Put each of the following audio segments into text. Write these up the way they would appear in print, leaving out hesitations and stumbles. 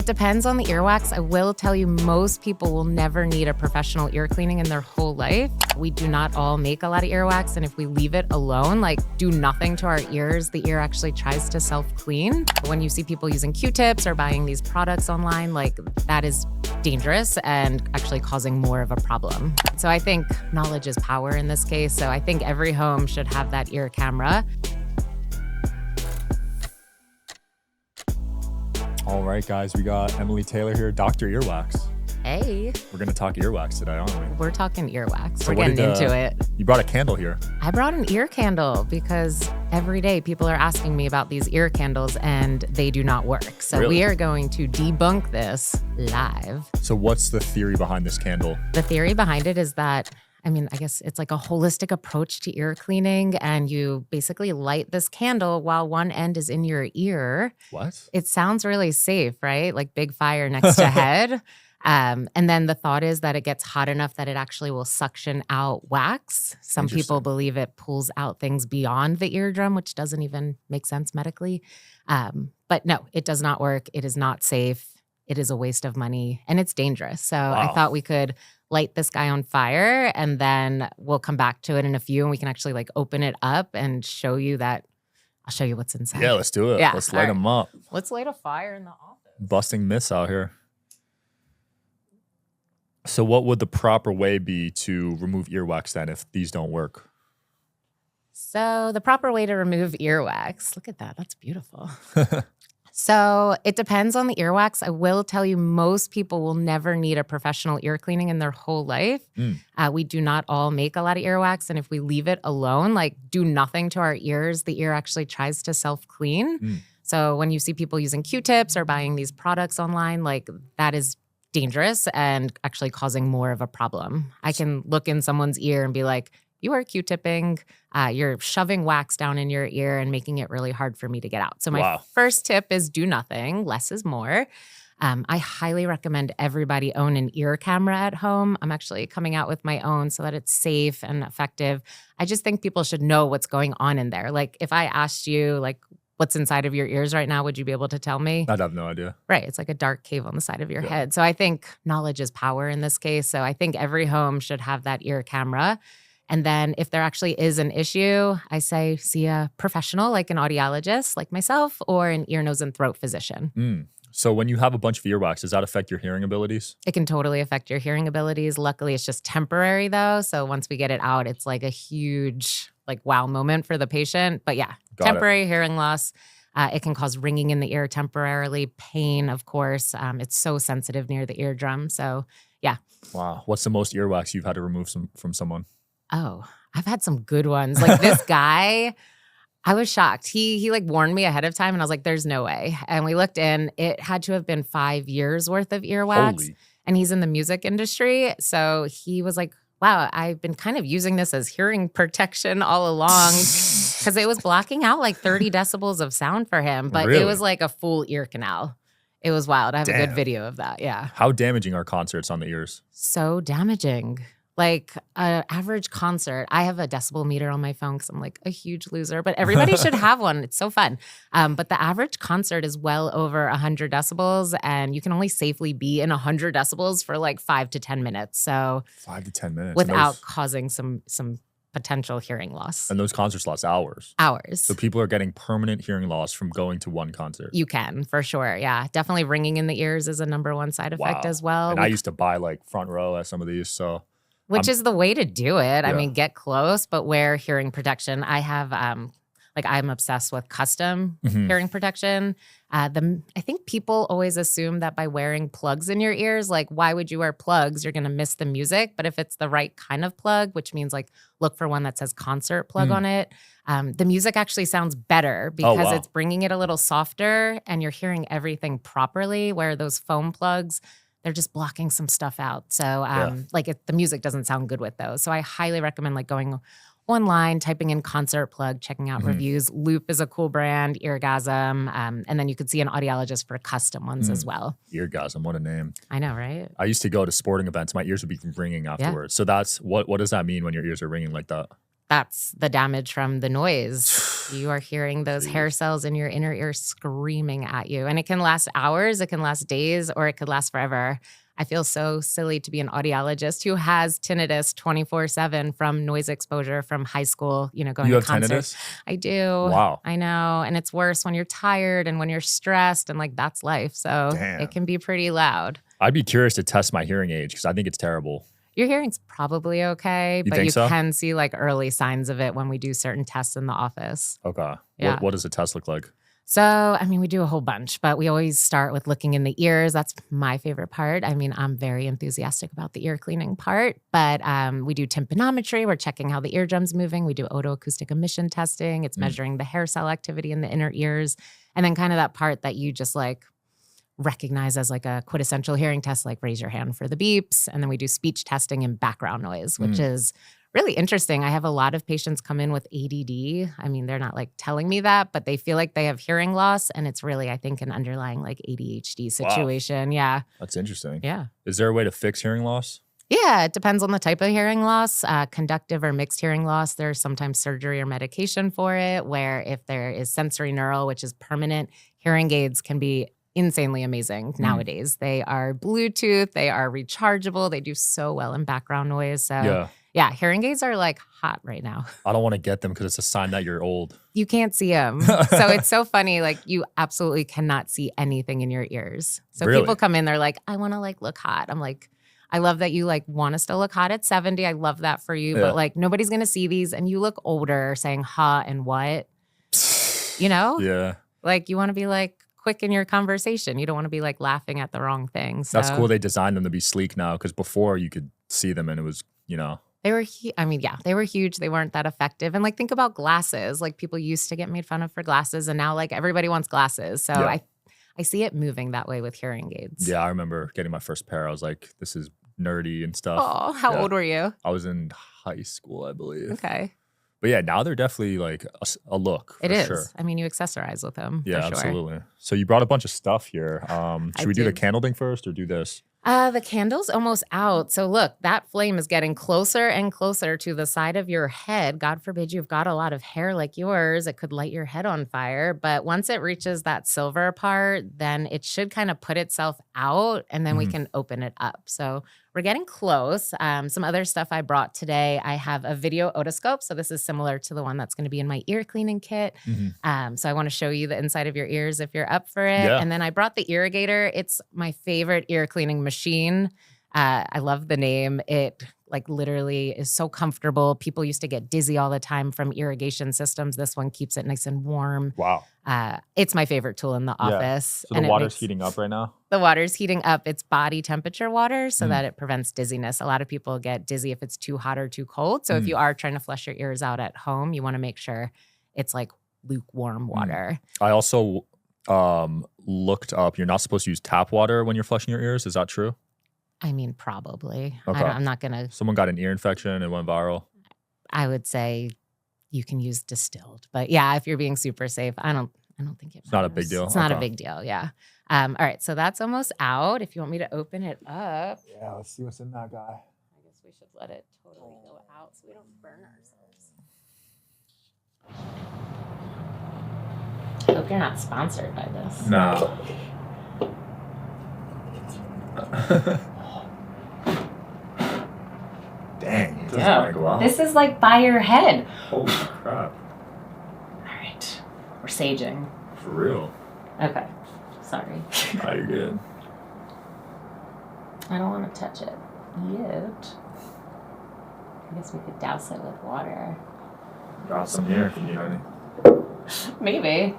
depends on the earwax. I will tell you, most people will never need a professional ear cleaning in their whole life. We do not all make a lot of earwax, and if we leave it alone, like do nothing to our ears, the ear actually tries to self-clean. When you see people using Q-tips or buying these products online, like that is dangerous and actually causing more of a problem. So I think knowledge is power in this case. So I think every home should have that ear camera. All right, guys, we got Emily Taylor here, Dr. Earwax. Hey. We're going to talk earwax today, aren't we? We're talking earwax. We're getting into it. You brought a candle here. I brought an ear candle because every day people are asking me about these ear candles and they do not work. So Really? We are going to debunk this live. So what's the theory behind this candle? The theory behind it is that, I guess it's like a holistic approach to ear cleaning, and you basically light this candle while one end is in your ear. What? It sounds really safe, right? Like big fire next to head. And then the thought is that it gets hot enough that it actually will suction out wax. Some people believe it pulls out things beyond the eardrum, which doesn't even make sense medically. But no, it does not work. It is not safe. It is a waste of money, and it's dangerous. So I thought we could light this guy on fire, and then we'll come back to it in a few, and we can actually like open it up and show you that. I'll show you what's inside. Yeah, let's do it. Yeah, let's light them up. Let's light a fire in the office. Busting myths out here. So what would the proper way be to remove earwax then if these don't work? So the proper way to remove earwax, look at that. That's beautiful. So it depends on the earwax. I will tell you, most people will never need a professional ear cleaning in their whole life. We do not all make a lot of earwax. And if we leave it alone, like do nothing to our ears, the ear actually tries to self-clean. So when you see people using Q-tips or buying these products online, like that is dangerous and actually causing more of a problem. I can look in someone's ear and be like, you are Q-tipping, you're shoving wax down in your ear and making it really hard for me to get out. So my first tip is do nothing, less is more. I highly recommend everybody own an ear camera at home. I'm actually coming out with my own so that it's safe and effective. I just think people should know what's going on in there. Like if I asked you like what's inside of your ears right now, would you be able to tell me? I'd have no idea. Right. It's like a dark cave on the side of your head. So I think knowledge is power in this case. So I think every home should have that ear camera. And then if there actually is an issue, I say see a professional like an audiologist like myself or an ear, nose, and throat physician. So when you have a bunch of earwax, does that affect your hearing abilities? It can totally affect your hearing abilities. Luckily, it's just temporary though. So once we get it out, it's like a huge like wow moment for the patient. But yeah, temporary hearing loss. It can cause ringing in the ear temporarily, pain, of course. It's so sensitive near the eardrum. So yeah. Wow. What's the most earwax you've had to remove from someone? Oh, I've had some good ones. Like this guy, I was shocked. He like warned me ahead of time and I was like, there's no way. And we looked in, it had to have been 5 years worth of earwax. And he's in the music industry. So he was like, wow, I've been kind of using this as hearing protection all along because it was blocking out like 30 decibels of sound for him. But it was like a full ear canal. It was wild. I have a good video of that. Yeah. How damaging are concerts on the ears? So damaging. Like an average concert, I have a decibel meter on my phone because I'm like a huge loser, but everybody should have one. It's so fun. But the average concert is well over 100 decibels and you can only safely be in 100 decibels for like 5 to 10 minutes. So 5 to 10 minutes. Without causing some potential hearing loss. And those concerts last hours. Hours. So people are getting permanent hearing loss from going to one concert. You can, for sure. Yeah. Definitely ringing in the ears is a #1 side effect as well. And I used to buy like front row at some of these, so... Which is the way to do it. I mean, get close, but wear hearing protection. I have, I'm obsessed with custom hearing protection. I think people always assume that by wearing plugs in your ears, like, why would you wear plugs? You're going to miss the music. But if it's the right kind of plug, which means like look for one that says concert plug on it, the music actually sounds better because it's bringing it a little softer and you're hearing everything properly, where those foam plugs, they're just blocking some stuff out. So the music doesn't sound good with those. So I highly recommend like going online, typing in concert plug, checking out reviews. Loop is a cool brand, Eargasm. And then you could see an audiologist for custom ones as well. Eargasm, what a name. I know, right? I used to go to sporting events. My ears would be ringing afterwards. So that's, what does that mean when your ears are ringing like that? That's the damage from the noise. You are hearing those Jeez. hair cells in your inner ear screaming at you. And it can last hours, it can last days, or it could last forever. I feel so silly to be an audiologist who has tinnitus 24/7 from noise exposure from high school, going You to have concerts. tinnitus? I do. Wow. I know. And it's worse when you're tired and when you're stressed, and like that's life. So Damn. it can be pretty loud. I'd be curious to test my hearing age because I think it's terrible. Your hearing's probably okay, but think you so? can see like early signs of it when we do certain tests in the office. Okay. Yeah. What does the test look like? So, I mean, we do a whole bunch, but we always start with looking in the ears. That's my favorite part. I mean, I'm very enthusiastic about the ear cleaning part, but we do tympanometry. We're checking how the eardrum's moving. We do otoacoustic emission testing. It's measuring the hair cell activity in the inner ears. And then kind of that part that you just like recognize as like a quintessential hearing test, like raise your hand for the beeps. And then we do speech testing and background noise, which is really interesting. I have a lot of patients come in with ADD. I mean, they're not like telling me that, but they feel like they have hearing loss. And it's really, I think, an underlying like ADHD situation. Wow. Yeah. That's interesting. Yeah. Is there a way to fix hearing loss? Yeah, it depends on the type of hearing loss. Conductive or mixed hearing loss, there's sometimes surgery or medication for it, where if there is sensory neural, which is permanent, hearing aids can be insanely amazing nowadays. They are Bluetooth, they are rechargeable, they do so well in background noise. So yeah, hearing aids are like hot right now. I don't want to get them because it's a sign that you're old. You can't see them. So it's so funny. Like you absolutely cannot see anything in your ears. So Really? People come in, they're like, I want to like look hot. I'm like, I love that you like want to still look hot at 70. I love that for you. But like nobody's going to see these and you look older saying hot and what, Yeah. Like you want to be like quick in your conversation. You don't want to be like laughing at the wrong thing. So. That's cool. They designed them to be sleek now because before you could see them and it was, They were, they were huge. They weren't that effective. And like, think about glasses. Like people used to get made fun of for glasses and now like everybody wants glasses. So I see it moving that way with hearing aids. Yeah, I remember getting my first pair. I was like, this is nerdy and stuff. Oh, how old were you? I was in high school, I believe. Okay. But yeah, now they're definitely like a look. It is. Sure. I mean, you accessorize with them. Yeah, for sure. absolutely. So you brought a bunch of stuff here. Should we do the candle thing first or do this? The candle's almost out. So look, that flame is getting closer and closer to the side of your head. God forbid you've got a lot of hair like yours. It could light your head on fire. But once it reaches that silver part, then it should kind of put itself out and then we can open it up. So we're getting close. Some other stuff I brought today, I have a video otoscope. So this is similar to the one that's going to be in my ear cleaning kit. So I want to show you the inside of your ears if you're up for it. Yeah. And then I brought the irrigator. It's my favorite ear cleaning machine. I love the name. It like literally is so comfortable. People used to get dizzy all the time from irrigation systems. This one keeps it nice and warm. Wow. It's my favorite tool in the office. So the water's heating up right now? The water's heating up. It's body temperature water so that it prevents dizziness. A lot of people get dizzy if it's too hot or too cold. So if you are trying to flush your ears out at home, you want to make sure it's like lukewarm water. I also looked up, you're not supposed to use tap water when you're flushing your ears. Is that true? I mean, probably. Okay. I'm not going to. Someone got an ear infection and went viral. I would say you can use distilled. But yeah, if you're being super safe, I don't think it's not a big deal. It's not a big deal. Yeah. All right. So that's almost out. If you want me to open it up. Yeah, let's see what's in that guy. I guess we should let it totally go out so we don't burn ourselves. I hope you're not sponsored by this. No. Dang, it doesn't want to go out. This is like by your head. Holy crap. All right. We're saging. For real. Okay. Sorry. Oh, you're good. I don't want to touch it yet. I guess we could douse it with water. Got some here if you need any. Maybe.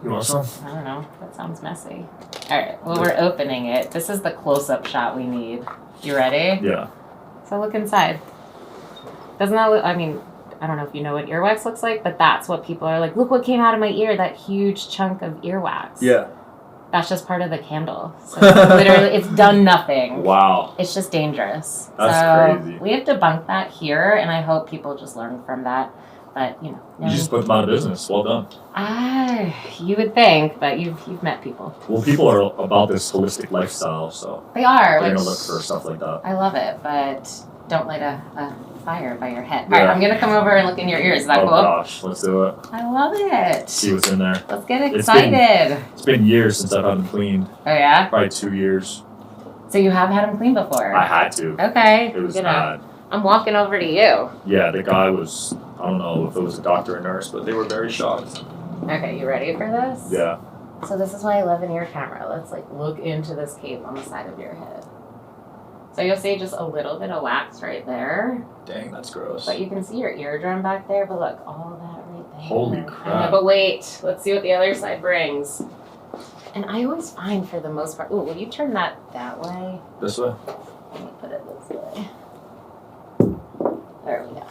You want some? I don't know. That sounds messy. All right. Well, we're opening it. This is the close-up shot we need. You ready? Yeah. So look inside. Doesn't that look, I mean, I don't know if you know what earwax looks like, but that's what people are like, look what came out of my ear, that huge chunk of earwax. Yeah. That's just part of the candle. So literally, it's done nothing. Wow. It's just dangerous. That's crazy. We have debunked that here, and I hope people just learn from that. But, You just put them out of business. Well done. You would think, but you've met people. Well, people are about this holistic lifestyle, so They are. they're going to look for stuff like that. I love it, but don't light a fire by your head. Yeah. All right, I'm going to come over and look in your ears. Is that Oh cool? gosh, let's do it. I love it. See what's in there. Let's get excited. It's been years since I've had them cleaned. Oh, yeah? Probably 2 years. So you have had them cleaned before? I had to. Okay. It was bad. I'm walking over to you. Yeah, the guy was, I don't know if it was a doctor or nurse, but they were very shocked. Okay, you ready for this? Yeah. So this is why I love an ear camera. Let's like look into this cape on the side of your head. So you'll see just a little bit of wax right there. Dang, that's gross. But you can see your eardrum back there, but look, all that right there. Holy I know, crap. but wait, let's see what the other side brings. And I always find for the most part, ooh, will you turn that way? This way? Let me put it this way. There we go.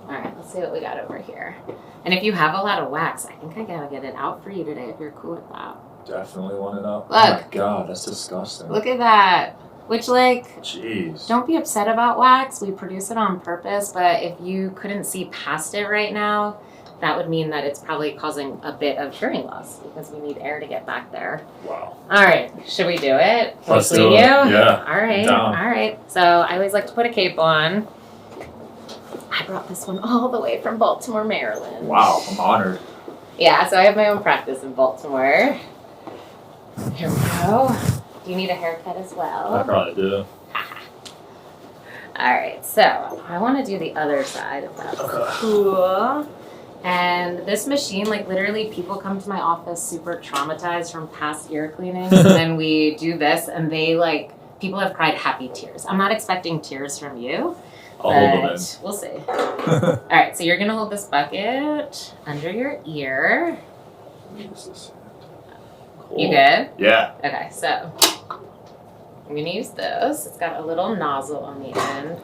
All right, let's see what we got over here. And if you have a lot of wax, I think I gotta get it out for you today if you're cool with that. Definitely want it out. Look. Oh my god, that's disgusting. Look at that. Which, like, Jeez. don't be upset about wax. We produce it on purpose, but if you couldn't see past it right now, that would mean that it's probably causing a bit of hearing loss because we need air to get back there. Wow. All right, should we do it? Can Let's we do clean it. you? Yeah. All right, Down. all right. So I always like to put a cape on. I brought this one all the way from Baltimore, Maryland. Wow, I'm honored. Yeah, so I have my own practice in Baltimore. Here we go. Do you need a haircut as well? I probably do. All right, so I want to do the other side if that's Okay. cool. And this machine, like literally people come to my office super traumatized from past ear cleanings. And then we do this and they like, people have cried happy tears. I'm not expecting tears from you. I'll hold them in. We'll see. All right, so you're going to hold this bucket under your ear. Cool. You good? Yeah. Okay, so I'm going to use this. It's got a little nozzle on the end.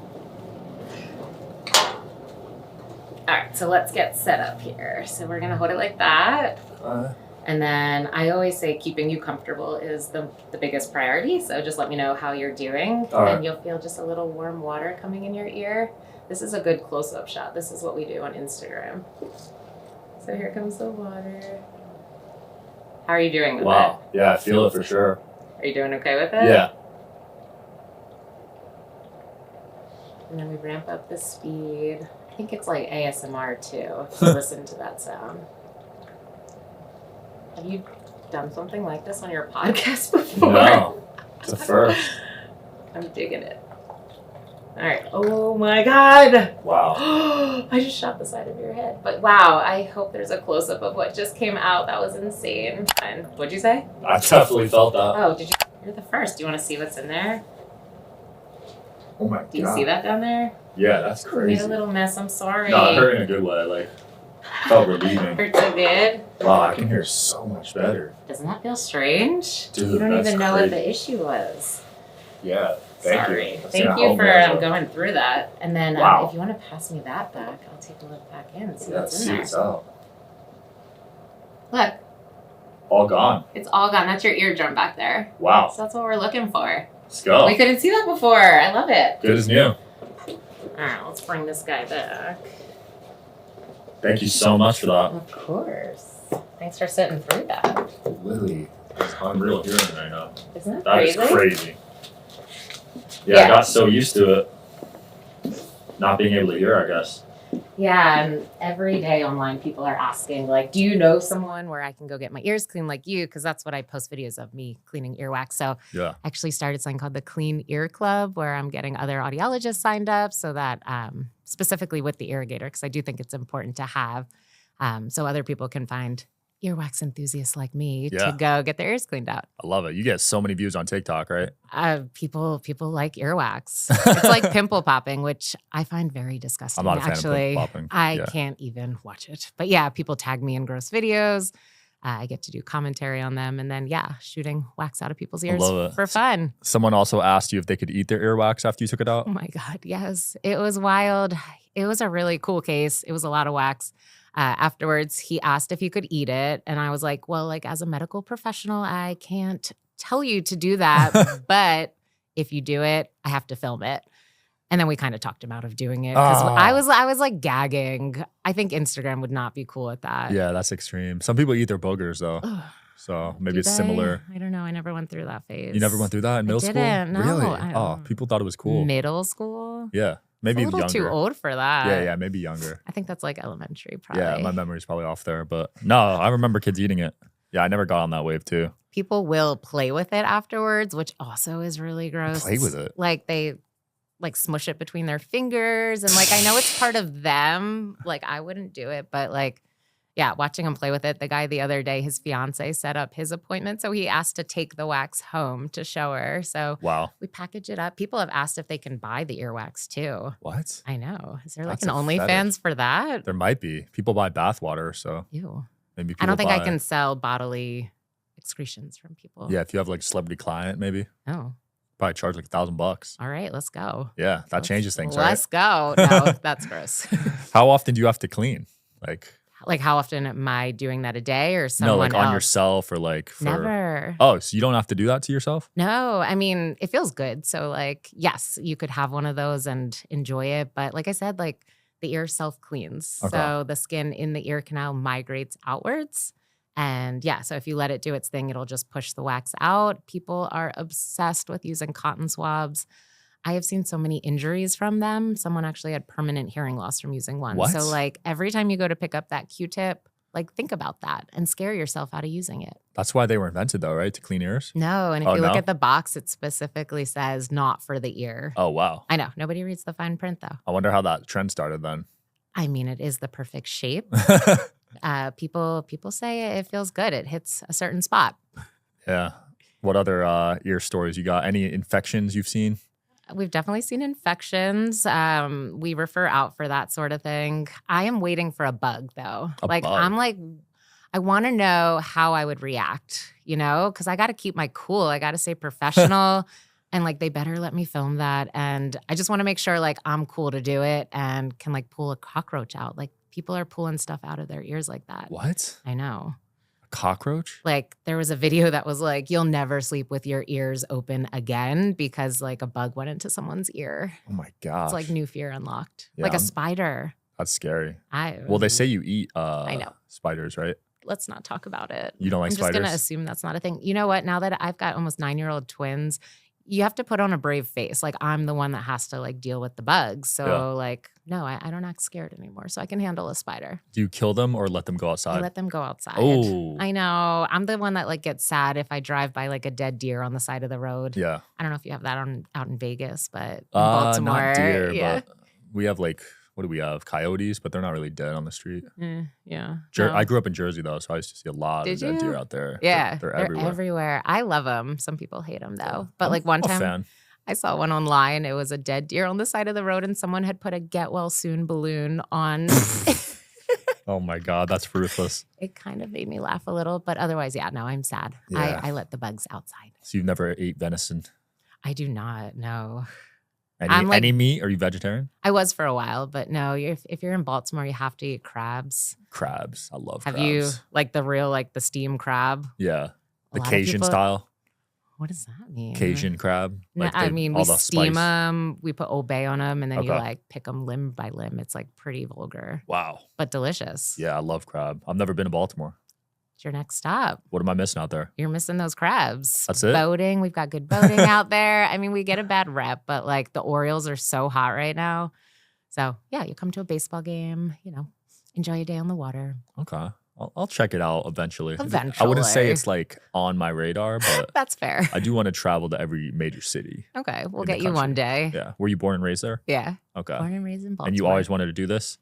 All right, so let's get set up here. So we're going to hold it like that. And then I always say keeping you comfortable is the biggest priority. So just let me know how you're doing. All right. And you'll feel just a little warm water coming in your ear. This is a good close-up shot. This is what we do on Instagram. So here comes the water. How are you doing with it? Wow. Yeah, I feel it for sure. Are you doing okay with it? Yeah. And then we ramp up the speed. I think it's like ASMR too, to listen to that sound. Have you done something like this on your podcast before? No. It's a first. I'm digging it. All right. Oh my God. Wow. I just shot the side of your head. But wow, I hope there's a close-up of what just came out. That was insane. And what'd you say? I definitely felt that. Oh, did you? You're the first. Do you want to see what's in there? Oh my god. Do you see that down there? Yeah, that's Made crazy. a little mess. I'm sorry. No, it hurt in a good way. Like, felt relieving. Hurt so good. Wow, I can hear so much better. Doesn't that feel strange? Dude, you don't that's even know what crazy. the issue was. Yeah. Thank Sorry. you. That's Thank gonna you help for me as well. going through that. And then Wow. if you want to pass me that back, I'll take a look back in and see Yeah, what's see in what's there. out. Look, All gone. it's all gone. That's your eardrum back there. Wow. So that's what we're looking for. Let's go. We couldn't see that before. I love it. Good as new. All right, let's bring this guy back. Thank you so much for that. Of course. Thanks for sitting through that. Lily, it's unreal hearing right now. Isn't that That is crazy? crazy. Yeah, Yeah. I got so used to it. Not being able to hear, I guess. Yeah, and every day online people are asking, like, do you know someone where I can go get my ears cleaned like you? Because that's what I post videos of, me cleaning earwax. So Yeah. I actually started something called the Clean Ear Club, where I'm getting other audiologists signed up so that specifically with the irrigator, because I do think it's important to have so other people can find earwax enthusiasts like me Yeah. to go get their ears cleaned out. I love it. You get so many views on TikTok, right? People like earwax. It's like pimple popping, which I find very disgusting. I'm not a fan of Actually, pimple popping. I Yeah. can't even watch it. But yeah, people tag me in gross videos. I get to do commentary on them, and then shooting wax out of people's ears love it. for fun. Someone also asked you if they could eat their earwax after you took it out. Oh my God, yes, it was wild. It was a really cool case. It was a lot of wax. Afterwards, he asked if he could eat it, and I was like, "Well, like as a medical professional, I can't tell you to do that, but if you do it, I have to film it." And then we kind of talked him out of doing it because Oh. I was like gagging. I think Instagram would not be cool with that. Yeah, that's extreme. Some people eat their boogers though, Ugh, so maybe do it's they? similar. I don't know. I never went through that phase. You never went through that in middle school? didn't, no. Really? I- Oh, people thought it was cool. Middle school? school? Yeah. Maybe It's a little younger. too old for that. Yeah, maybe younger. I think that's like elementary, probably. Yeah, my memory's probably off there. But no, I remember kids eating it. Yeah, I never got on that wave too. People will play with it afterwards, which also is really gross. Play with it? Like they like smush it between their fingers. And like, I know it's part of them. Like I wouldn't do it, but like, yeah, watching him play with it. The guy the other day, his fiance set up his appointment. So he asked to take the wax home to show her. So Wow. we package it up. People have asked if they can buy the earwax too. What? I know. Is there like That's an a fetish. OnlyFans for that? There might be. People buy bath water, so Ew. maybe people I don't think I buy- can sell bodily excretions from people. Yeah, if you have like a celebrity client, maybe Oh, probably charge like $1,000. all right. Let's go. Yeah, that changes things, right? Let's go. No, that's gross. How often do you have to clean? Like how often am I doing that a day or someone No, like else? on yourself or like for. Never. Oh, so you don't have to do that to yourself? No, I mean, it feels good. So like, yes, you could have one of those and enjoy it. But like I said, like the ear self-cleans. Okay. So the skin in the ear canal migrates outwards. And yeah, so if you let it do its thing, it'll just push the wax out. People are obsessed with using cotton swabs. I have seen so many injuries from them. Someone actually had permanent hearing loss from using one. What? So like every time you go to pick up that Q-tip, like think about that and scare yourself out of using it. That's why they were invented though, right? To clean ears? No, and if Oh, you look no? at the box, it specifically says not for the ear. Oh, wow. I know. Nobody reads the fine print though. I wonder how that trend started then. I mean, it is the perfect shape. People say it feels good. It hits a certain spot. Yeah. What other ear stories you got? Any infections you've seen? We've definitely seen infections. We refer out for that sort of thing. I am waiting for a bug though. A bug? I'm like, I want to know how I would react, you know, because I got to keep my cool. I got to stay professional. And like, they better let me film that. And I just want to make sure like I'm cool to do it and can like pull a cockroach out. Like people are pulling stuff out of their ears like that. What? I know. A cockroach? Like there was a video that was like, you'll never sleep with your ears open again because like a bug went into someone's ear. Oh my gosh. It's like new fear unlocked. Yeah, like a I'm- spider. That's scary. I Well, they say you eat I know. spiders, right? Let's not talk about it. You don't like I'm just spiders? gonna assume that's not a thing. You know what? Now that I've got almost 9-year-old twins, you have to put on a brave face. Like I'm the one that has to like deal with the bugs. So Yeah. like, no, I don't act scared anymore. So I can handle a spider. Do you kill them or let them go I outside? let them go outside. Oh. I know. I'm the one that like gets sad if I drive by like a dead deer on the side of the road. Yeah. I don't know if you have that out in Vegas, but in Not Baltimore, deer, yeah, but we have like, what do we have? Coyotes, but they're not really dead on the street. Yeah. I No. grew up in Jersey though, so I used to see a lot Did of dead deer you? out there. Yeah, They're they're everywhere. everywhere. I love them. Some people hate them though. But I'm- like one I'm a time, fan. I saw one online. It was a dead deer on the side of the road, and someone had put a "Get Well Soon" balloon on. Oh my God, that's ruthless. It kind of made me laugh a little, but otherwise, yeah, no, I'm sad. Yeah. I let the bugs outside. So you've never ate venison? I do not. No, Any, I'm like- any meat? Are you vegetarian? I was for a while, but no. If you're in Baltimore, you have to eat crabs. Crabs. I love Have crabs. you like the real like the steam crab? Yeah. A The lot of Cajun people- style. What does that mean? Cajun crab. No, Like I they- mean, all we the steam spice. them. We put Old Bay on them, and then you Okay. like pick them limb by limb. It's like pretty vulgar, Wow. but delicious. Yeah, I love crab. I've never been to Baltimore. It's your next stop. What am I missing out there? You're missing those crabs. That's it? Boating. We've got good boating out there. I mean, we get a bad rep, but like the Orioles are so hot right now. So yeah, you come to a baseball game, you know, enjoy a day on the water. Okay. I'll check it out eventually. I wouldn't Eventually. say it's like on my radar, but That's fair. I do want to travel to every major city. Okay, we'll in the get you one country. day. Yeah. Were you born and raised there? Yeah. Okay. Born and raised in Baltimore. And you always wanted to do this?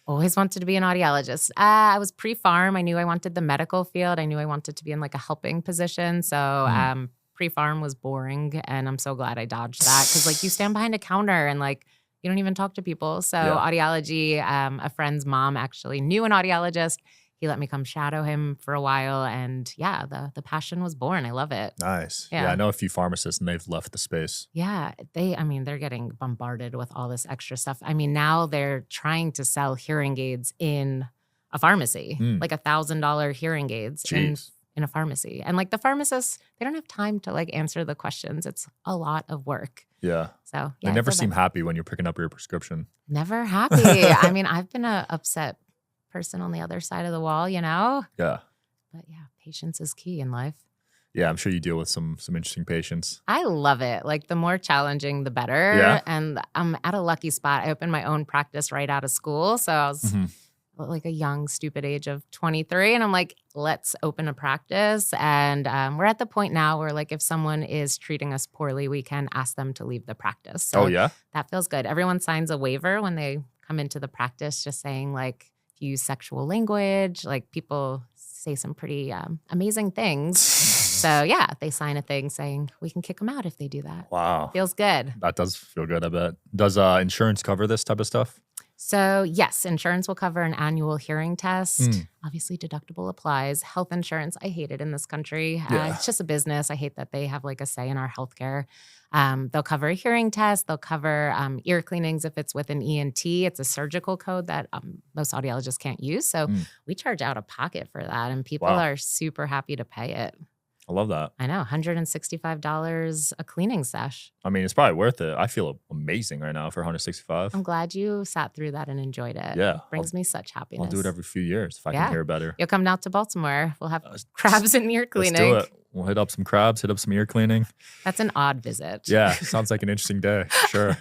Always wanted to be an audiologist. I was pre-farm. I knew I wanted the medical field. I knew I wanted to be in like a helping position. So pre-farm was boring, and I'm so glad I dodged that because like you stand behind a counter and like you don't even talk to people. So Yeah. audiology, a friend's mom actually knew an audiologist. He let me come shadow him for a while, and yeah, the passion was born. I love it. Nice. Yeah. Yeah, I know a few pharmacists and they've left the space. Yeah, they're getting bombarded with all this extra stuff. I mean, now they're trying to sell hearing aids in a pharmacy, like $1,000 hearing aids Jeez. in a pharmacy. And like the pharmacists, they don't have time to like answer the questions. It's a lot of work. Yeah. So They yeah, I never feel seem bad. happy when you're picking up your prescription. Never happy. I mean, I've been a upset person on the other side of the wall, you know? Yeah. But yeah, patience is key in life. Yeah, I'm sure you deal with some interesting patients. I love it. Like the more challenging, the better. Yeah? And I'm at a lucky spot. I opened my own practice right out of school. So I was like a young, stupid age of 23. And I'm like, let's open a practice. And we're at the point now where like if someone is treating us poorly, we can ask them to leave the practice. So Oh, yeah? that feels good. Everyone signs a waiver when they come into the practice just saying like, if you use sexual language, like people say some pretty amazing things. So yeah, they sign a thing saying we can kick them out if they do that. Wow. Feels good. That does feel good, I bet. Does insurance cover this type of stuff? So yes, insurance will cover an annual hearing test. Obviously, deductible applies. Health insurance, I hate it in this country. It's just a business. I hate that they have like a say in our healthcare. They'll cover a hearing test. They'll cover ear cleanings if it's with an ENT. It's a surgical code that most audiologists can't use. So we charge out of pocket for that, and people are super happy to pay it. I love that. I know, $165 a cleaning sesh. I mean, it's probably worth it. I feel amazing right now for $165. I'm glad you sat through that and enjoyed it. Yeah. Brings me such happiness. I'll do it every few years if I can hear better. You'll come down to Baltimore. We'll have crabs and ear cleaning. Let's do it. We'll hit up some crabs, hit up some ear cleaning. That's an odd visit. Yeah. Sounds like an interesting day. Sure.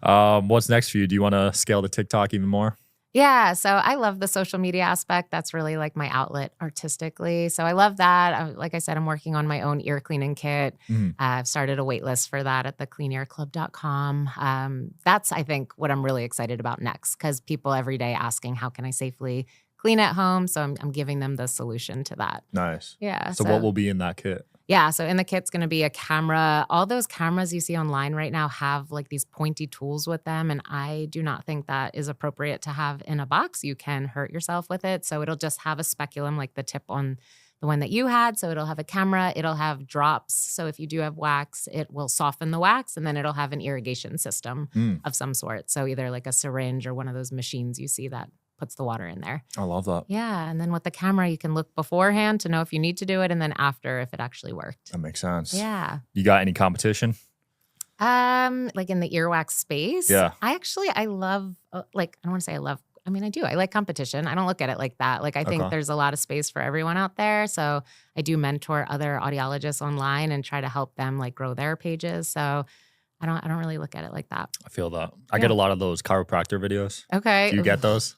What's next for you? Do you want to scale the TikTok even more? Yeah, so I love the social media aspect. That's really like my outlet artistically. So I love that. Like I said, I'm working on my own ear cleaning kit. I've started a wait list for that at the cleanearclub.com. That's, I think, what I'm really excited about next because people every day asking, how can I safely clean at home? So I'm giving them the solution to that. Nice. Yeah. So what will be in that kit? Yeah, so in the kit's going to be a camera. All those cameras you see online right now have like these pointy tools with them, and I do not think that is appropriate to have in a box. You can hurt yourself with it. So it'll just have a speculum like the tip on the one that you had. So it'll have a camera. It'll have drops. So if you do have wax, it will soften the wax, and then it'll have an irrigation system of some sort. So either like a syringe or one of those machines you see that puts the water in there. I love that. Yeah. And then with the camera, you can look beforehand to know if you need to do it and then after if it actually worked. That makes sense. Yeah. You got any competition? Like in the earwax space? Yeah. I love, like, I don't want to say I love, I mean, I do. I like competition. I don't look at it like that. Like, I think there's a lot of space for everyone out there. So I do mentor other audiologists online and try to help them like grow their pages. So I don't really look at it like that. I feel that. I get a lot of those chiropractor videos. Okay. Do you get those?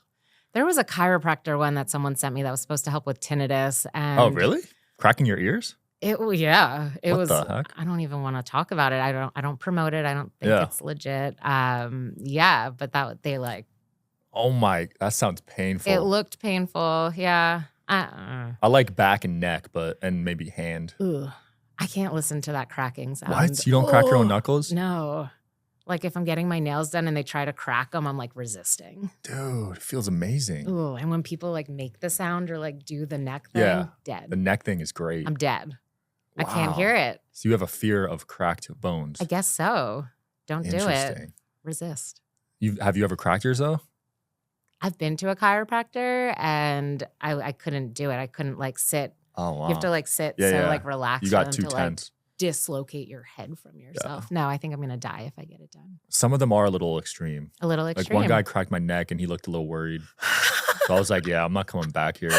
There was a chiropractor one that someone sent me that was supposed to help with tinnitus. And oh, really? Cracking your ears? It was. What the heck? I don't even want to talk about it. I don't promote it. I don't think it's legit. But they like. Oh my, that sounds painful. It looked painful. Yeah. I like back and neck, and maybe hand. Ugh. I can't listen to that cracking sound. What? You don't crack your own knuckles? No. Like if I'm getting my nails done and they try to crack them, I'm like resisting. Dude, it feels amazing. Ooh, and when people like make the sound or like do the neck thing, dead. The neck thing is great. I'm dead. Wow. I can't hear it. So you have a fear of cracked bones. I guess so. Don't do it. Interesting. Resist. Have you ever cracked yours though? I've been to a chiropractor and I couldn't do it. I couldn't like sit. Oh, wow. You have to like sit like relax. You got for too them to, tense. Like, dislocate your head from yourself. No, I think I'm going to die if I get it done. Some of them are a little extreme. A little extreme. Like one guy cracked my neck and he looked a little worried. So I was like, yeah, I'm not coming back here.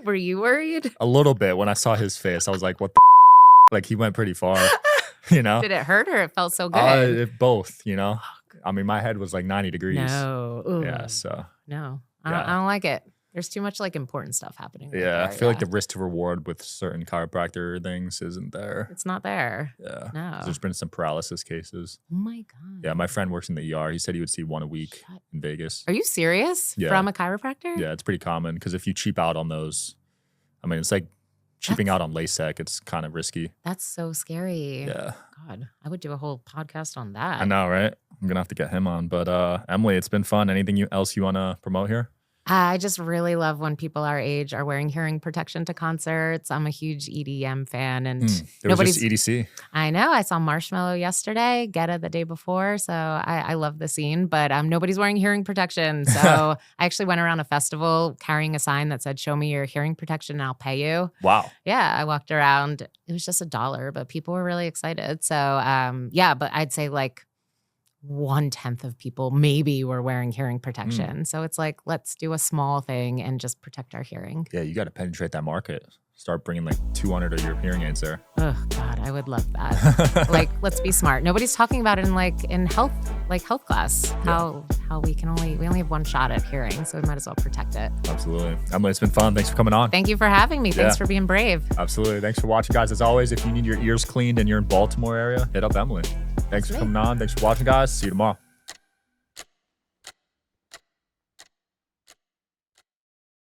Were you worried? A little bit. When I saw his face, I was like, what the Like he went pretty far, you know? Did it hurt or it felt so good? Both, you know? I mean, my head was like 90 degrees. No. Ooh. Yeah, so. No, I don't like it. There's too much like important stuff happening. Right yeah, there. I feel like the risk to reward with certain chiropractor things isn't there. It's not there. Yeah. No. There's been some paralysis cases. Oh my God. Yeah, my friend works in the ER. He said he would see one a week in Vegas. Are you serious? Yeah. From a chiropractor? Yeah, it's pretty common because if you cheap out on those, I mean, it's like cheaping out on LASIK. It's kind of risky. That's so scary. Yeah. God, I would do a whole podcast on that. I know, right? I'm going to have to get him on. But Emily, it's been fun. Anything else you want to promote here? I just really love when people our age are wearing hearing protection to concerts. I'm a huge EDM fan, and nobody's EDC. I know. I saw Marshmello yesterday, Getta the day before, so I love the scene. But nobody's wearing hearing protection. So I actually went around a festival carrying a sign that said, "Show me your hearing protection, and I'll pay you." Wow. Yeah, I walked around. It was just $1, but people were really excited. So but I'd say like 1/10 of people maybe were wearing hearing protection. So it's like, let's do a small thing and just protect our hearing. Yeah, you got to penetrate that market. start bringing like 200 of your hearing aids there. Oh God, I would love that. Like, let's be smart. Nobody's talking about it in health class. How we only have one shot at hearing, so we might as well protect it. Absolutely. Emily, it's been fun. Thanks for coming on. Thank you for having me. Thanks for being brave. Absolutely. Thanks for watching, guys. As always, if you need your ears cleaned and you're in Baltimore area, hit up Emily. Thanks for coming on. Thanks for watching, guys. See you tomorrow.